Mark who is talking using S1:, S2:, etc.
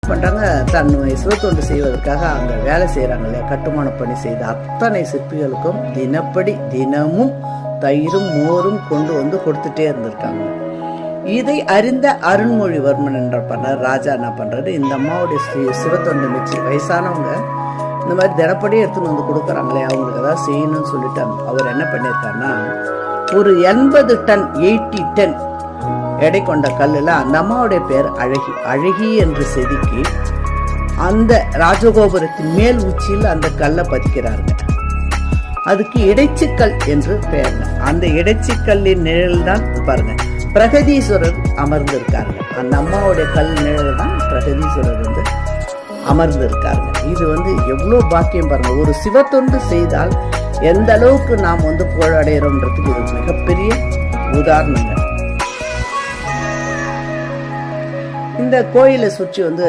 S1: பண்றாங்க, தன் சிவத்தொண்டு செய்வதற்காக அங்க வேலை செய்யறாங்க இல்லையா, கட்டுமான பணி செய்த அத்தனை சிற்பிகளுக்கும் தினமும் தயிரும் மோரும் கொண்டு வந்து கொடுத்துட்டே இருந்திருக்காங்க. இதை அறிந்த அருண்மொழிவர்மன் என்ற பண்ணார் ராஜா என்ன பண்றாரு, இந்த அம்மாவுடைய சிவத்தொண்டு மிச்சி வயசானவங்க இந்த மாதிரி தினப்படி எடுத்துன்னு வந்து கொடுக்குறாங்களே, அவங்களுக்கு ஏதாவது செய்யணும்னு சொல்லிட்டு அவர் என்ன பண்ணியிருக்காருன்னா, ஒரு 80 டன் 80 டன் எடை கொண்ட கல்லுல அந்த அம்மாவுடைய பேர் அழகி என்று செதுக்கி அந்த ராஜகோபுரத்தின் மேல் உச்சியில் அந்த கல்லை பதிக்கிறாருங்க. அதுக்கு இடைச்சிக்கல் என்று பெயர். அந்த இடைச்சிக்கல்லின் நிழல் தான் பாருங்க பிரகதீஸ்வரர் அமர்ந்திருக்காருங்க. அந்த அம்மாவுடைய கல் நிழல் தான் பிரகதீஸ்வரர் வந்து அமர்ந்திருக்காருங்க. இது வந்து எவ்வளவு பாக்கியம் பாருங்க. ஒரு சிவத்தொண்டு செய்தால் எந்த அளவுக்கு நாம் வந்து புகழடைகிறோம்ன்றதுக்கு இது மிகப்பெரிய உதாரணங்க. இந்த கோயிலை சுற்றி வந்து